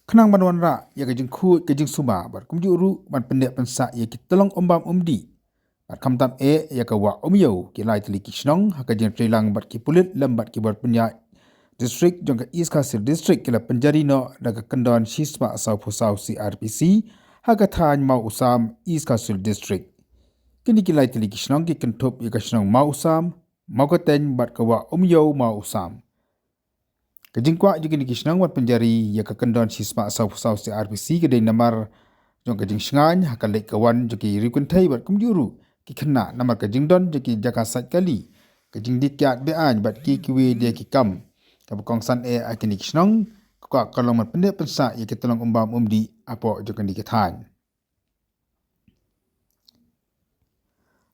Kenang banwan ra ya kajing khu kajing suma bar kumjuru ban pendek pensa ya ki tolong ombam umdi bar kamtam ya ka wa umyo ki lai tli ki shnong ha kajing trilang bar ki pulit lambat ki bar penya district jong ka east kasir district ki la penjari no daga kendon shisma asau phusau CRPC ha ka than mau usam east kasir district kini ki lai tli ki shnong ki kentup ya ka shnong mau usam mau ka ten bar ka wa umyo mau usam Kajingkwa juga ni kisnang wat penjari ya kekendon sisma asau pusau CRPC kedai namar jong kajing sengany hakalek kawan joki rikuntai bat kumjuru ki kena namar kajing don joki jaka sat kali kajing dikyat bean bat ki kiwe dia ki kam kabukong san akini kisnang ka kalong mat pendek pensa ya ketolong umbam umdi apo jokan dikethan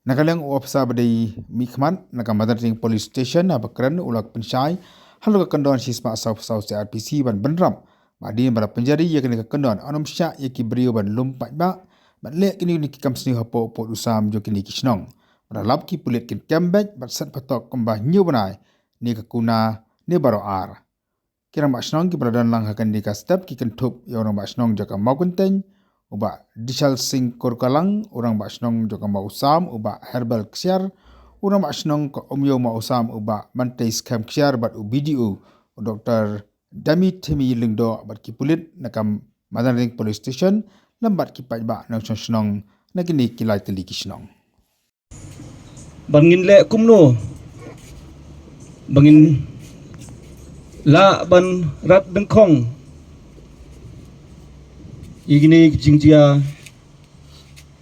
Nakaleng ofisa badai mikman nakamadan ring police station abakran ulak pensai Halo kekendon sisma asau pusau CRPC ban benram. Madi bara penjari ya kena kekendon anom syak ya ki beriu ban lumpat ba. Ban lek kini ni kikam seni hapo pot usam jo kini kisnong. Bara lap ki pulit kin kembek bat sat patok kembah nyu banai. Ni kekuna ni baro ar. Kira mak snong ki beradan lang hakan di ka step ki kentup ya orang mak snong jaka mau kunteng. Uba Dishal Singh Korkalang orang mak snong jaka mau usam uba herbal ksiar. Orang mak senang ko umyo ma usam uba mantai skam kiar bat UBDU Dr. Dami Temi Lingdo bat ki pulit nakam Madan Ring Police Station lambat ki paj ba nang senang nakini kilai teli ki senang Bangin le kumno bangin la ban rat dengkong igini jingjia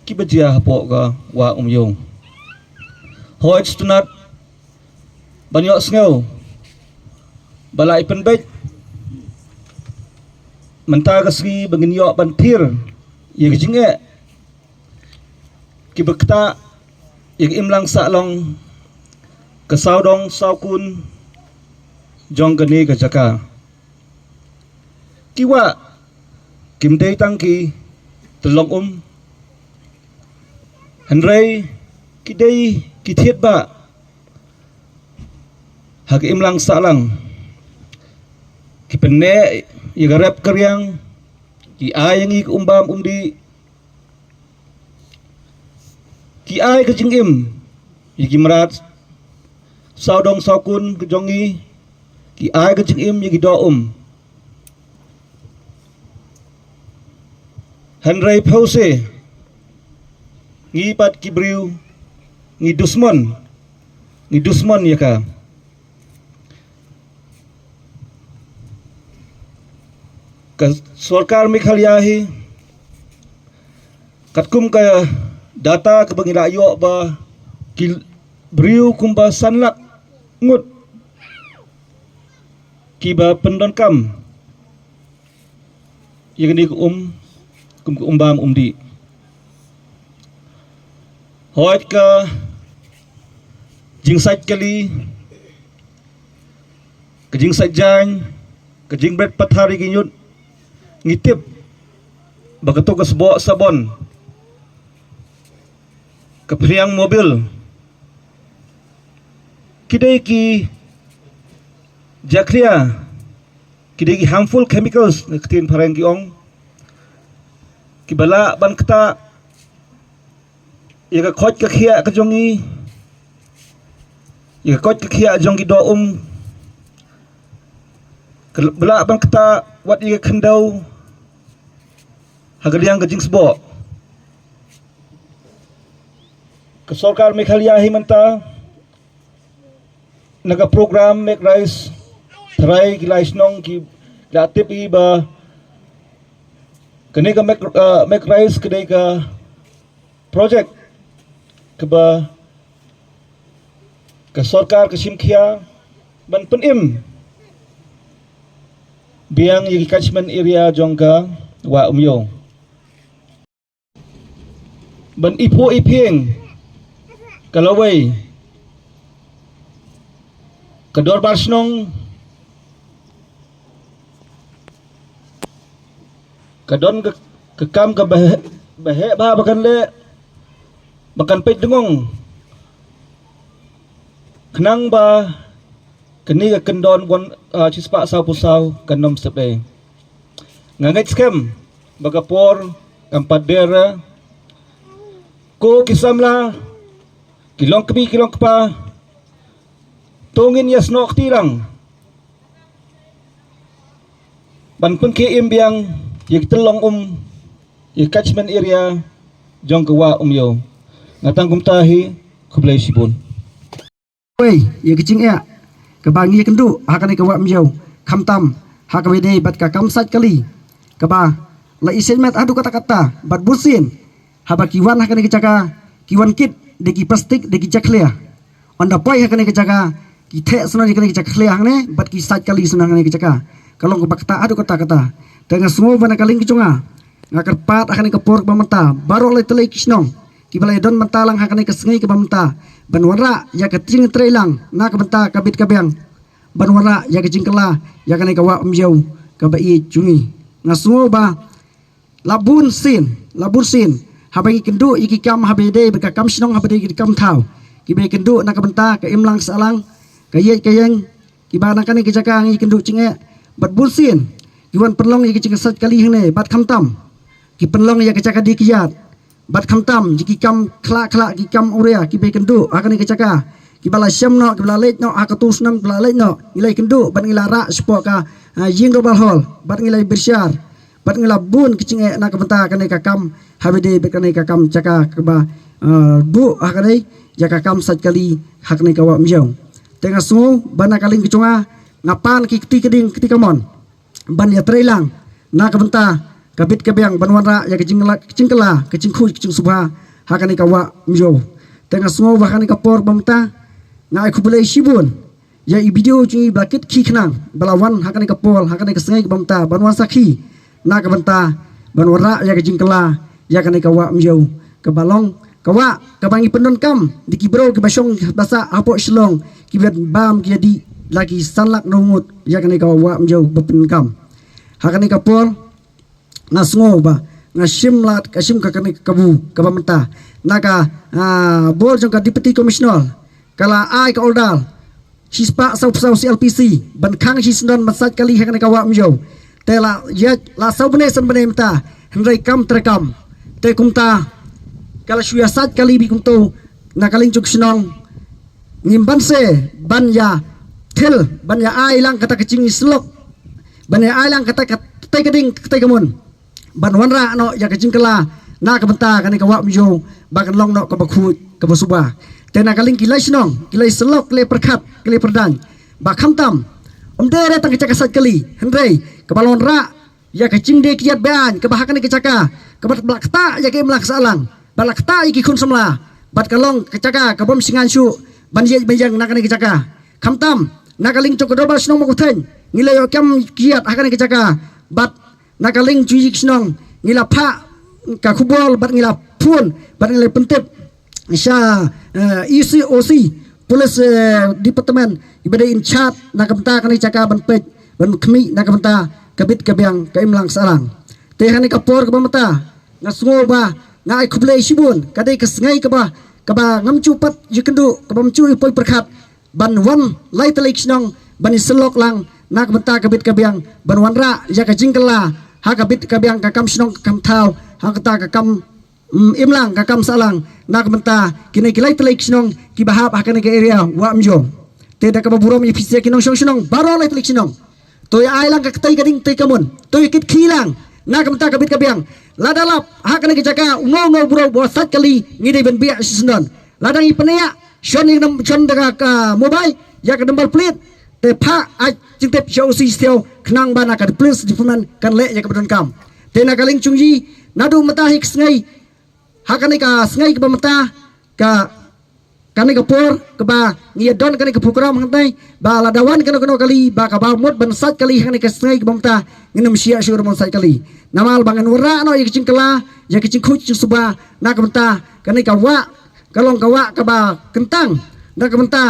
kibajia hapo ga wa umyong Hoit stunat banyak sengau balai penbet mentah kesri bangin yok bantir ya kejinge kibekta ya imlang saklong kesaudong saukun jong geni kejaka kiwa kimdei tangki telong Henry kidei kithiet ba hak imlang salang kipenne igarap karyang ki ayang ik umbam umdi ki ay kajingim iki merat saudong saukun kejongi ki ay kajingim iki doum Henry Pause ngipat kibriu Ngi dusmon ya ka Sarkar Mekhaliahi katkum ka data ke bangila yo ba ki briu kumba sanlak ngut ki ba pendon kam yang ni kum umbam umdi hoit ka jingsat kali kejingsat jang kejing bret pathari ginyut ngitip bagato ka sebo sabon kepriang mobil kidai ki jakria kidai ki harmful chemicals ketin parang giong kibala ban kata ya ka khot ka khia ka jongi ya kot kia jong ki doum bela bang kata wat ia kendau hagaliang kajing sebo ke Sarkar Mekhaliahi menta naga program make rice try ki lais nong ki latip i ba kene ka make rice kedai ka project ke ba ke Sarkar ke Simkhia ban penim biang yaki catchment area jongka wa umyo ban ipo iping kalawai kedor barsnong kadon kekam ke bahe ba bakan le bakan pet dengong kenang ba keni ka kendon wan chispa sau pusau kanom sepe Ngangai scam bagapor kampadera ko kisamla kilong kami kilong kapa tungin yasnok tirang ban pengke imbiang yik telong yik catchment area jong kawa yo ngatang kumtahi kublai sibun Wei, ya kecing ya. Kebangi ya kendu, hakane kawa mjau. Kamtam, hakawede bat ka kamsat kali. Keba, la isen mat adu kata-kata, bat bursin. Haba kiwan hakane kecaka, kiwan kit degi plastik degi jaklia. Onda poi hakane kecaka, kithe sunan hakane kecaka klia hakane, bat ki sat kali sunan hakane kecaka. Kalau kebakta adu kata-kata. Dengan semua bana kaling kecunga. Ngakerpat hakane kepor bamenta, baru oleh telai kisnong. Kibalai don mentalang hakane kesengai ke bamenta. Banwara ya kecing trelang na kabenta kabit kabyang banwara ya kecing kela ya kane kawa umjau kabai cungi ngasuo ba labun sin habai kendu iki kam habede beka kam sinong habede iki kam thau kibe kendu na kabenta ka imlang salang kayek kayeng kibana kane kejaka ngi kendu cinge bat bulsin kiwan perlong iki cing sat kali hne bat khamtam ki perlong ya kejaka dikiyat bat khamtam jiki kam kla ki kam urea ki be kendu akan kecaka ki bala syam no ki bala leit no akatus nam bala leit no ilai kendu bat ngila ra spo ka jing robal hol bat ngila bersyar bat ngila bun kicing na kabenta kan ka kam habede be kan ka kam caka ka ba bu akan jaka kam sat kali hakne ka wa mjau tengah sungu bana kaling kicunga ngapan ki keding ketika mon ban ya trelang na kabenta kabit kabyang banwara ya kecing kela kecing khu kecing subha hakani kawa mjo tengah semua hakani kapor bamta ngai kubulai sibun ya i video cungi blakit ki khnang balawan hakani kapol hakani kesengai bamta banwan sakhi na kabanta banwara ya kecing kela ya kani kawa mjo kebalong kawa kabangi pendon kam dikibro ke basong basa apo shlong kibet bam jadi lagi sanlak nungut ya kani kawa mjo bepen kam hakani kapol ngasngo ba ngasim lat kasim kakane kabu kabamenta naka bol jong ka deputy commissioner kala ai ka oldal sispa sau CLPC ban khang sisndon masat kali hakane kawa mjo tela ya la sau bene san bene mta hendrai kam trekam te kumta kala shuya sat kali bi kumto nakaling juk sinong ngimban se ban ya tel ban ya ai lang kata kecing slok ban ya ai lang kata tai keding tai kamun ban wanra no ya kecing kela na kabenta kan ka wa mjo bakan long no ka bakhu ka basuba tena kaling kilai sinong kilai selok kilai perkhat kilai perdan ba khamtam omdere tang kecaka sat kali hendrei ka balon ra ya kecing de kiat ban ka bahakan kecaka ka bat blakta ya ke mlak salang balakta iki kun semla bat kalong kecaka ka bom singan su ban ye bejang na kan kecaka khamtam na kaling chokodobal sinong makuthen ngilai kam kiat akan kecaka bat nakaling cuci kisnong ngila pa ka kubol bat ngila pun bat ngila pentep sya ECOC police department ibade in chat nakamta kan caka ban pej ban khmi nakamta kabit kabyang kaimlang salang te hani kapor ka mata ngasngo ba ngai kublai sibun kadai kasngai ka ba ngamcu pat yikendu ka bamcu ipoi perkhat ban wan lai talik kisnong ban selok lang nakamta kabit kabyang ban wanra ya ka jingkala hakabit kabyang kakam sinong kakam thau hakata kakam imlang kakam salang nak menta kini kilai telik sinong kibahap hakane ke area wa mjo te da kaburom ifisia kinong sinong baro lai telik sinong toy ai lang kaktai kading te kamun toy kit khilang nak menta kabit kabyang ladalap hakane ke jaka ngo buro bo sat kali ngide ben biak sisnon ladang ipneya shon daga ka mobile ya ka dembal plate te pha ai jingtep show si stel knang bana ka plus difuman kan le ya ka badon kam te na kaling chungji nadu mata hik sngai hakane ka sngai ka mata ka kane ka por ka ba ngia don kane ka program hantai ba ladawan kane kali ba ka ba mot ban sat kali hakane ka sngai ka mata nginum sia syur mon sat kali namal bangan wara no ya kicing kala ya kicing khuch suba na ka mata kane ka wa kalong ka wa ka ba kentang na ka mata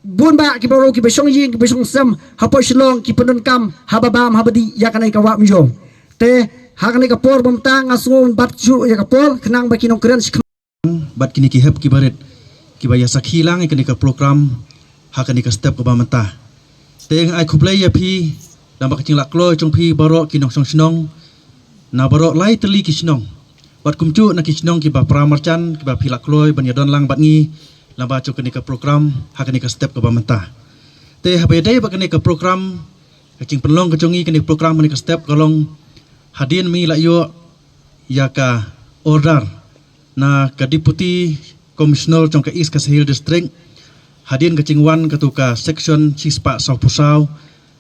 bun ba ki baro ki besong yin ki besong sam hapo shlong ki pendon kam hababam habadi ya kanai ka wa mjo te hakane ka por bom tang asung bat chu ya ka por kenang ba kinong keren bat kini ki heb ki baret ki ba ya sakhi lang kini ka program hakane ka step ka ba mata te ai khuplai ya phi lamba kecing lak kloy jong pi barok kinong song sinong na barok lai teli kisnong bat kumcu na kisnong ki ba pramarchan ki ba pilak kloy ban yadon lang bat ngi lamba cuk ni ka program ha ni ka step ka ba mentah te ha be dai ba ni ka program kecing penlong kecongi ni program ni ka step kalong hadin mi la yo ya ka order na ka deputy commissioner jong ka East Kasihil district hadin kecing wan ketuka section Cispa Sau Pusau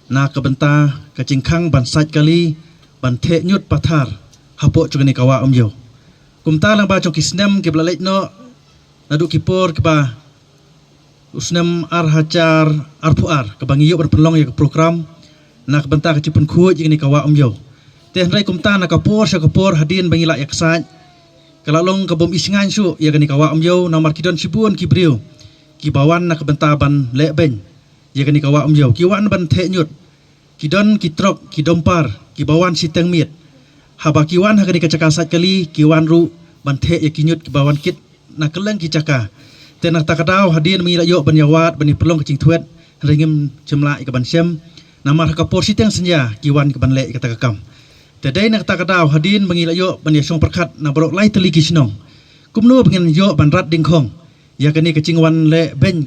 na ka benta kecing khang ban sat kali ban the nyut pathar hapo cuk ni kawa yo kumta lang ba jong kisnem ki blalek no nadu kipor ke ba usnem ar hajar arpuar ke bangiyo berpelong ya ke program nak bentar ke cipun kuat ni kawa yo teh rai kumta nak kapor sakapor hadin bangila ya kesat kalau long ke bom isingan su ya ni kawa yo nomor kidon sibun kibriu ki bawan nak bentar ban lek ben ya ni kawa yo kiwan ban the nyut kidon kitrok kidompar ki bawan siteng mit haba kiwan ha ni kacakasat kali kiwan ru ban the ya kinyut ki bawan kit nak keleng ki caka tenak takadau hadin mengila yo banyawat bani pelong kecing tuet ringim jemla ke ban syam nama kapor siteng senja kiwan ke ban lek kata kakam tedai nak takadau hadin mengila yo bani song perkat na borok lai teli kisnong kumno pengen yo ban rat dingkhong ya kani kecing wan le ben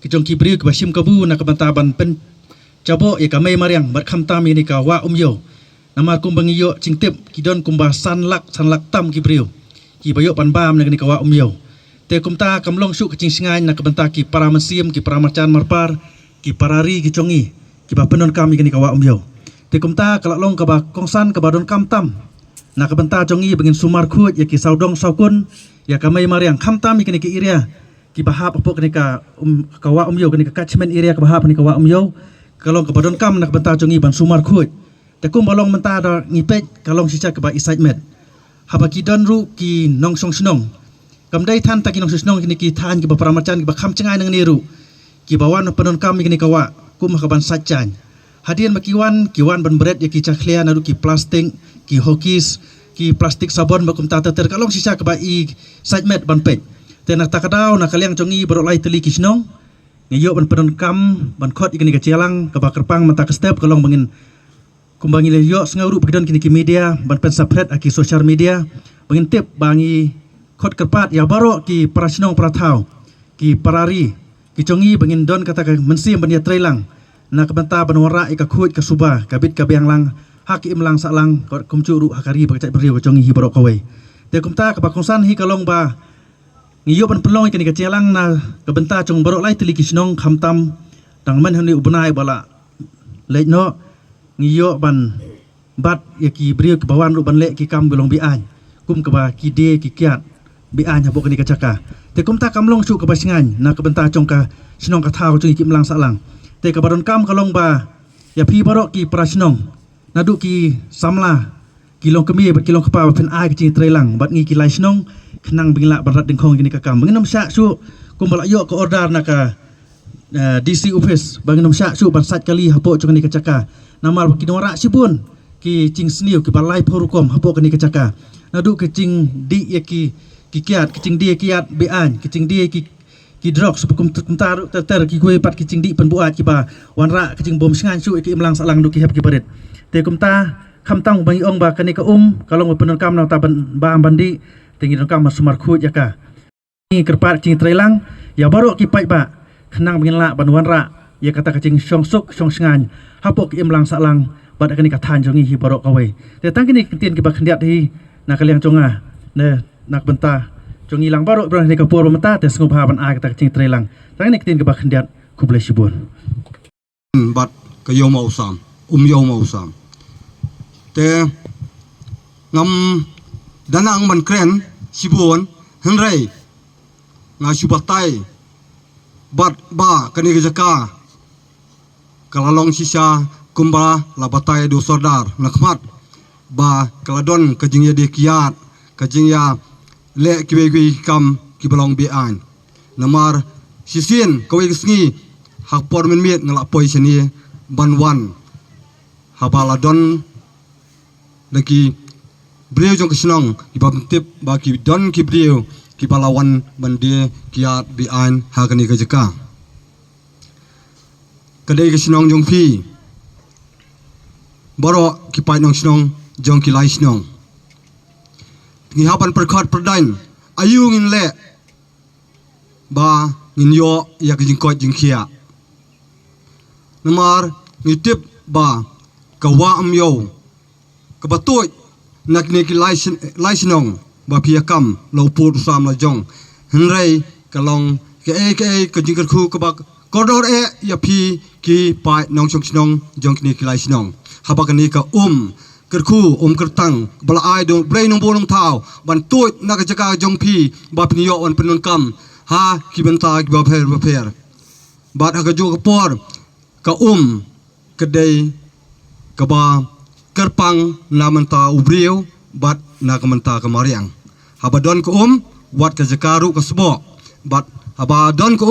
kecong kibriu ke basim kabu nak banta ban pen cabo ya kamai mariang bar khamtam ini ka wa yo nama kum bangi yo cingtip kidon kumba sanlak tam kibriu ki bayo pan bam nak ni kawa yo te kumta kamlong su kecing singai nak benta ki para mesim ki para marcan marpar ki parari ki congi ki ba penon kam ni kawa yo te kumta kalak long ka ba kongsan ka ba don kam tam nak benta congi bengin sumar khut ya ki saudong saukun ya kamai mariang kham tam ni ki iria ki bahap apok ni ka kawa yo ni ka catchment area ka bahap ni kawa yo kalong ka ba don kam nak benta congi ban sumar khut te kum balong menta da ngipet kalong sisa ka ba excitement haba ki don ru ki nong song snong kamdai than ta ki nong snong kini ki than ki ba paramacan ki ba kham cengai nang niru ki bawan penon kam kini kawa kum ka ban sacan hadian makiwan kiwan ban beret ya ki chaklia na ru ki plastik ki hokis ki plastik sabon ba kum ta ter kalong sisa ka ba i sajmet ban pet tenak takadau na kaliang congi borok lai teli ki snong ngiyo ban penon kam ban khot kini ka celang ka ba kerpang mata ka step kalong bangin kumbangi le yo sengauru pagidon kini ki media ban pen sapret aki social media bangin tip bangi khot kerpat ya baro ki prasnong prathau ki parari ki congi bangin don kata ka mensim ban ya trailang na kabenta ban wara ka khut ka suba kabit ka biang lang hak im lang salang kumcu ru hakari bagacai beriu ka congi hi baro kawai te kumta ka bakongsan hi kalong ba ngiyo ban pelong kini ka celang na kabenta cong baro lai teli kisnong khamtam dang man hani ubnai bala lejno ngiyo ban bat ya ki beriu ke bawan ru ban lek ki kam belong bi an kum ke ba ki de ki kiat bi an ha bok ni ka caka te kum ta kam long su ke basingan na ke benta cong ka sinong ka thau cong ki mlang salang te ka baron kam kalong ba ya pi barok ki prasnong nadu ki samla ki long kemi bat ki long kapa pen ai ki trelang bat ngi ki lai snong kenang bingla barat dingkhong gini ka kam benginom sya su kum bala yo ke order na ka DC office benginom sya su ban sat kali ha bok cong ni ka caka namal kinora sibun ki cing sniu ki balai porukom hapo kini kecaka nadu ke cing di ya ki kiat ke cing di kiat bean ke cing di ki drog sepukum tentar ter ki kue pat ki cing di penbuat ki ba wanra ke cing bom singan su ki imlang salang du ki hep ki barit te kumta khamtang bangi ong ba kani ka kalong penon kam na ta ba bandi tingi kam sumar khut ya ka ni kerpat cing trelang ya baru ki pai ba kenang bangin la ban wanra ya kata kecing song suk song singan hapok imlang salang bad kani kathan jongi hi borok kawai te tang kini tien ki ba khendiat hi na kaliang jonga ne nak benta jongi lang borok bro ni kapur mata te sngop ha ban a kata kecing trelang tang kini tien ki ba khendiat kuble sibun bat ka yo mau sam yo mau sam te ngam danang man kren sibun henrei nga subatai bat ba kani jaka kalalong sisa kumba labatai do sordar nakmat ba kaladon kajing ya de kiat kajing ya le kiwe kam kibalong bi an namar sisin kawe sngi hak por men miet ngala poi sini banwan habaladon lagi beliau jong kesnong ibam tip ba ki don ki beliau ki balawan bande kiat bi an hakani kajaka. Kadai ke sinong jong pi borok ki pai nong snong jong ki lai snong ngi haban perkhat perdain ayu ngin le ba ngin yo ya ki jing ko jing khia namar ngi tip ba ka wa am yo ka batoi nak ne ki lai snong ba pia kam lo pu sam la jong henrei ka long ke ka jing khu ka ba kodor ya pi ki pai nong chong snong jong ki lai snong habakani ka kerku kertang bala ai dong brain nong bolong tau ban tuit nak jaga jong pi ba pniyo wan penun kam ha ki benta ki ba pher bat ha jo ka por ka kedai ka ba kerpang na menta ubriu bat na ka menta ka mariang haba don ka wat ka jakaru ka sbo bat haba don ka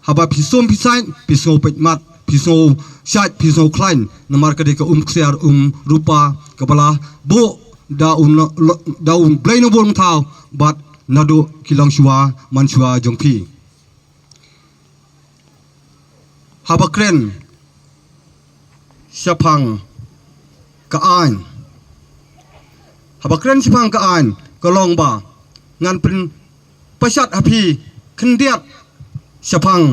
haba pisum pisain piso petmat piso syat piso klein namar ka de ka ksiar rupa kepala bu daun blai no bolong tau bat nadu kilang shua manshua jongpi haba kren syapang ka an haba kren syapang ka an kolong ba ngan pen pasat api kendiat syapang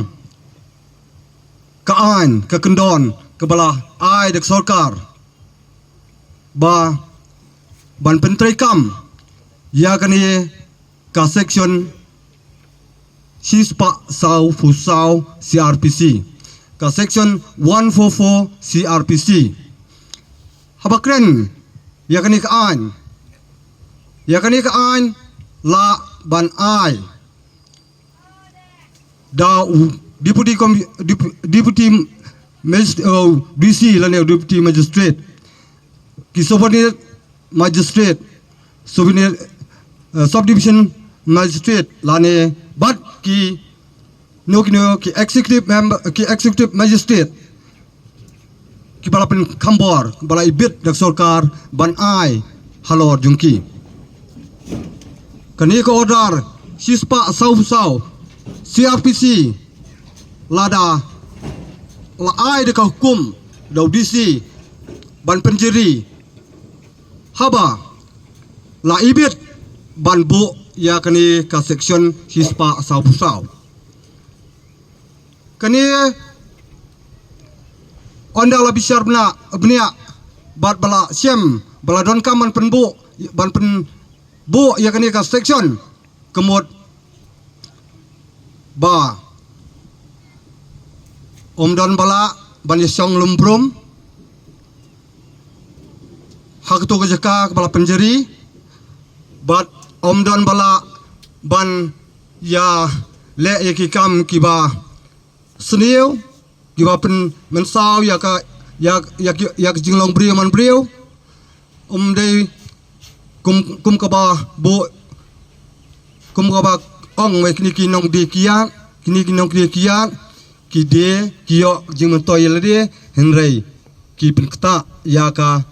ka an ka kendon kepala ai dek sorkar ba ban pentrai kam ya kani ka section sispa sau fusau CRPC ka section 144 CRPC habakren ya kani ka an la ban ai da deputy DC lane deputy magistrate ki subordinate magistrate subdivision magistrate lane bat ki nokino ki executive member ki executive magistrate ki balapen khambor bala ibit dak sarkar ban ai halor jungki kani ko order sispa sau CRPC lada la ai de ka hukum dau DC ban penjeri haba la ibit ban bu ya kani ka section hispa sau kani onda la bisar bnia bat bala sem bala don kaman penbu ban pen bu ya kani ka section kemud ba don bala ban yesong lumbrum hak tu kejaka kepala penjeri bat don bala ban ya le ya kikam kiba seniu kiba pen mensau ya ka ya jinglong brio man brio dei kum ka ba bo kum ka ba ong we kini kinong di kiat kini kinong di kiat ki de kiyo jing mentoy lade henrei ki pen kta ya ka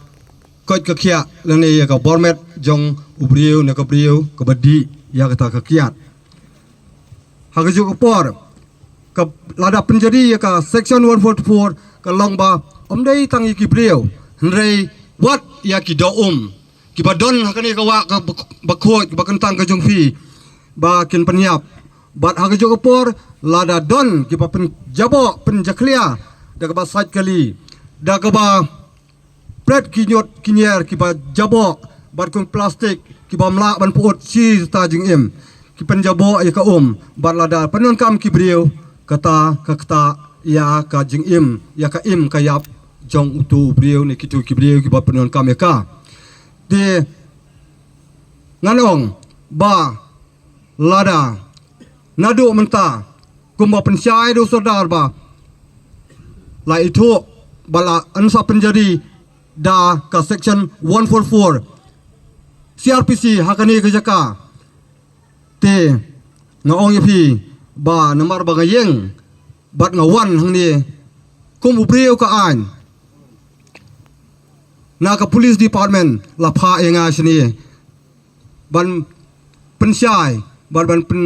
kot ka kia lane ya ka bormet jong ubriu na ka briu ka badi ya ka ta ka kiat ha ka ju por ka lada penjadi ya ka section 144 ka longba dei tangi ki briu henrei wat ya ki do ki badon ha ka ni ka wa ka bakhot ba kentang ka jong fi ba kin penyap bat ha ka ju por lada don ki pa pen jabo pen jaklia da ka ba sait kali da ka ba pret kinyot kinyer ki ba jabo bat kun plastik ki ba mla ban puot si sta jing em ki pen jabo ya ka bat lada penon kam ki brio kata ya ka jing em ya ka ka yap jong utu brio ni kitu ki brio ki ba penon kam ya ka de nganong ba lada nadu menta kumba pensyai do sodar ba la itu bala ansa penjadi da ka section 144 CRPC hakani ke jaka te ngaong yapi ba namar ba ngayeng bat ngawan hang ni kum ubriu ka an na ka police department la pha enga sini ban pensyai ban pen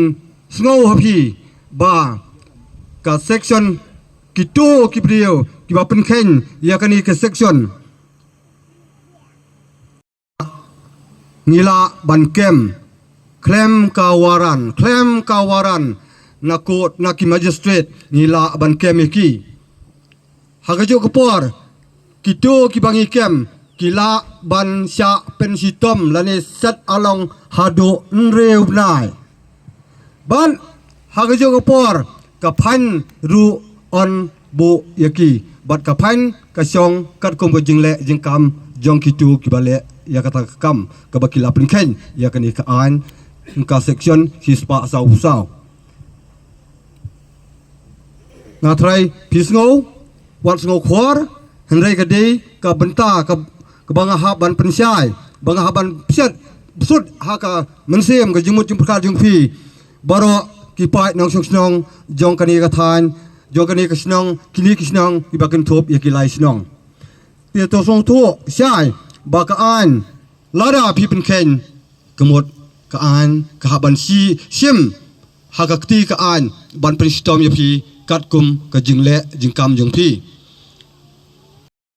snow hapi ba ka section kitu kibriu ki ba pen khen ya kani ka section ngila ban kem klem kawaran na court na ki magistrate ngila ban kem iki hagajo kapor kito ki bangi kem kila ban sya pensitom lane set along hado nreu nai ban hagajo kapor kapan ru on bu yaki bat kapan kasyong kat kom jingle jingkam jong kitu kibale ya kata kam kabakila prinken ya kani ka an ka section hispa sau ngatrai pisngo wat ngo khor henrai ka dei ka benta ka banga haban pensyai banga haban piat sud ha ka mensem ka jumut jumpka jungpi baro kipai nong snong jong kani ka than jong kani ka snong kini kisnong ibakan top ya kilai snong tia to song tu syai ba ka an lada pi pen kemut ka an ka haban si sim ha ka ti ka an ban pen stom ya pi kat kum ka jingle jingkam jungpi